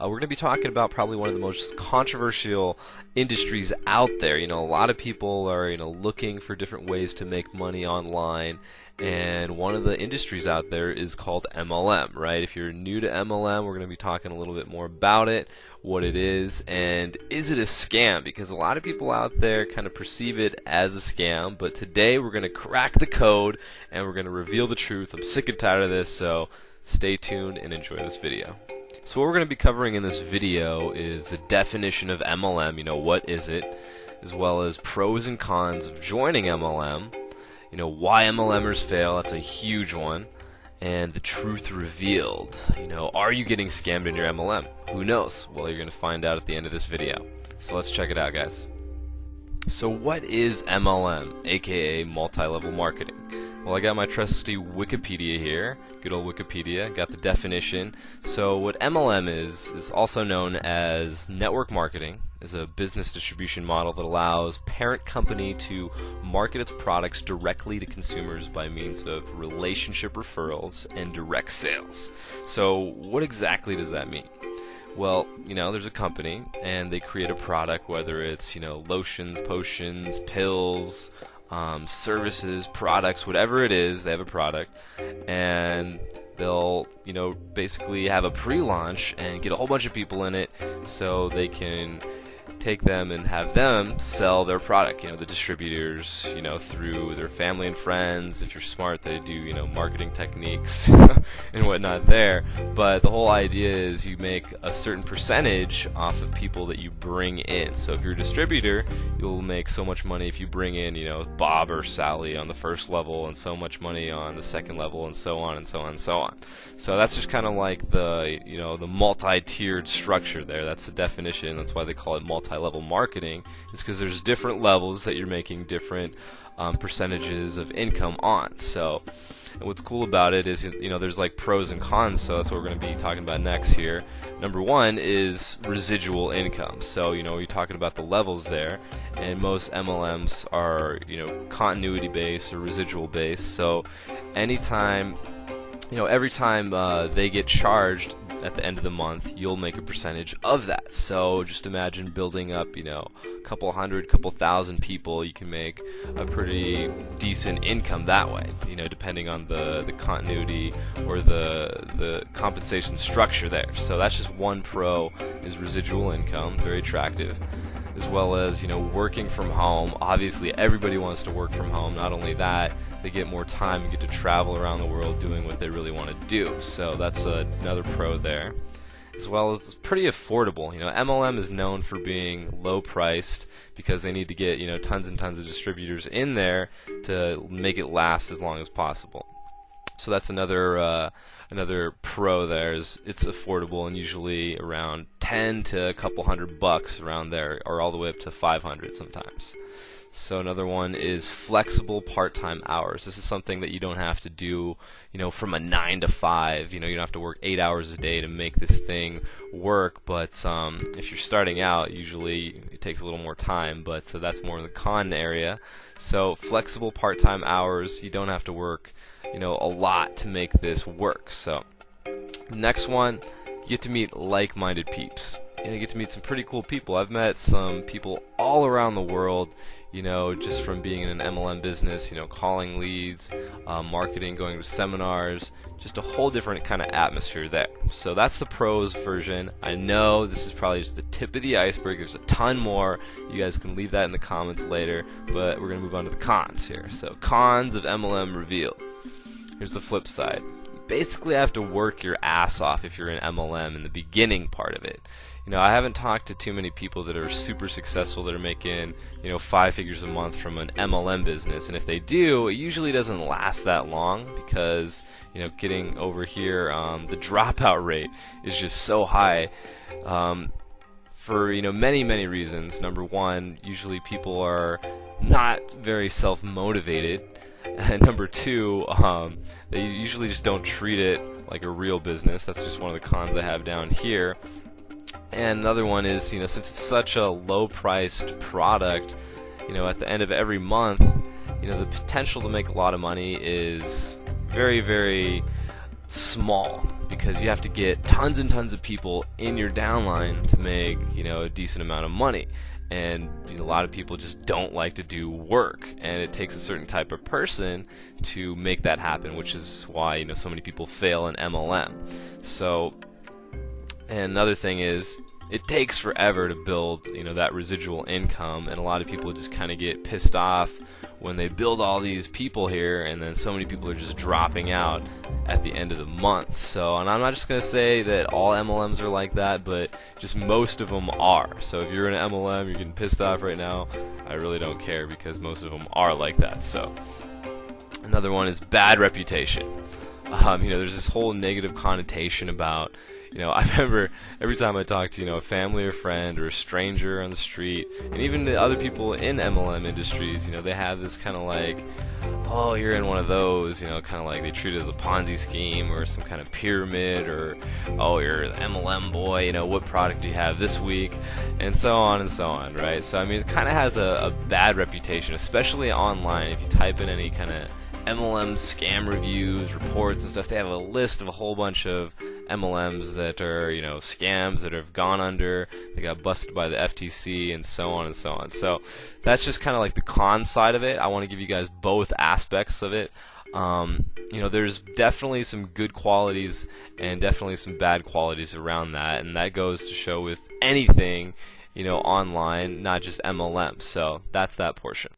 we're going to be talking about probably one of the most controversial industries out there. A lot of people are, looking for different ways to make money online, and one of the industries out there is called MLM, right? If you're new to MLM, we're going to be talking a little bit more about it, what it is, and is it a scam? Because a lot of people out there kind of perceive it as a scam, but today we're going to crack the code and we're going to reveal the truth. I'm sick and tired of this, so stay tuned and enjoy this video. So what we're going to be covering in this video is the definition of MLM, what is it, as well as pros and cons of joining MLM, why MLMers fail, that's a huge one, and the truth revealed. Are you getting scammed in your MLM? Who knows? Well, you're going to find out at the end of this video. So let's check it out, guys. So what is MLM, aka multi-level marketing? Well, I got my trusty Wikipedia here, good old Wikipedia, got the definition. So what MLM is also known as network marketing, is a business distribution model that allows parent company to market its products directly to consumers by means of relationship referrals and direct sales. So what exactly does that mean? Well, there's a company and they create a product, whether it's, lotions, potions, pills, services, products, whatever it is, they have a product, and they'll, basically have a pre-launch and get a whole bunch of people in it so they can take them and have them sell their product, the distributors, through their family and friends. If you're smart, they do, marketing techniques and whatnot there. But the whole idea is you make a certain percentage off of people that you bring in. So if you're a distributor, you'll make so much money if you bring in, Bob or Sally on the first level, and so much money on the second level, and so on and so on and so on. So that's just kind of like the, the multi-tiered structure there. That's the definition. That's why they call it multi-level marketing, is because there's different levels that you're making different percentages of income on. So what's cool about it is, there's like pros and cons, so that's what we're going to be talking about next here. Number one is residual income. So, you're talking about the levels there, and most MLMs are, continuity based or residual based. So anytime, every time they get charged at the end of the month, you'll make a percentage of that. So just imagine building up, a couple hundred, couple thousand people. You can make a pretty decent income that way, depending on the continuity or the compensation structure there. So that's just one pro, is residual income, very attractive. As well as, working from home. Obviously everybody wants to work from home. Not only that, they get more time and get to travel around the world doing what they really want to do. So that's another pro there. As well as it's pretty affordable. MLM is known for being low priced because they need to get, tons and tons of distributors in there to make it last as long as possible. So that's another pro there, is it's affordable, and usually around 10 to a couple $100 around there, or all the way up to 500 sometimes. So another one is flexible part-time hours. This is something that you don't have to do, from a 9 to 5. You don't have to work 8 hours a day to make this thing work. But if you're starting out, usually it takes a little more time. But so that's more in the con area. So flexible part-time hours. You don't have to work, a lot to make this work. So next one, you get to meet like-minded peeps. You get to meet some pretty cool people. I've met some people all around the world, just from being in an MLM business, calling leads, marketing, going to seminars, just a whole different kind of atmosphere there. So that's the pros version. I know this is probably just the tip of the iceberg. There's a ton more. You guys can leave that in the comments later, but we're going to move on to the cons here. So cons of MLM revealed. Here's the flip side. You basically have to work your ass off if you're in MLM in the beginning part of it. I haven't talked to too many people that are super successful that are making, 5 figures a month from an MLM business. And if they do, it usually doesn't last that long because, getting over here, the dropout rate is just so high for, many, many reasons. Number one, usually people are not very self-motivated. And number two, they usually just don't treat it like a real business. That's just one of the cons I have down here. And another one is, since it's such a low-priced product, at the end of every month, the potential to make a lot of money is very, very small. because you have to get tons and tons of people in your downline to make, a decent amount of money. And a lot of people just don't like to do work, and it takes a certain type of person to make that happen, which is why so many people fail in MLM. So, and another thing is, it takes forever to build that residual income, and a lot of people just kind of get pissed off when they build all these people here and then so many people are just dropping out at the end of the month. So, and I'm not just going to say that all MLMs are like that, but just most of them are. So if you're in an MLM, you're getting pissed off right now, I really don't care, because most of them are like that. So another one is bad reputation. There's this whole negative connotation about, I remember every time I talk to, a family or friend or a stranger on the street, and even the other people in MLM industries, they have this kind of like, oh, you're in one of those, kind of like they treat it as a Ponzi scheme or some kind of pyramid, or, oh, you're an MLM boy, what product do you have this week, and so on, right? So, it kind of has a bad reputation, especially online. If you type in any kind of MLM scam reviews, reports and stuff, they have a list of a whole bunch of MLMs that are, scams that have gone under, they got busted by the FTC, and so on and so on. So that's just kind of like the con side of it. I want to give you guys both aspects of it. There's definitely some good qualities and definitely some bad qualities around that, and that goes to show with anything, online, not just MLM. So that's that portion.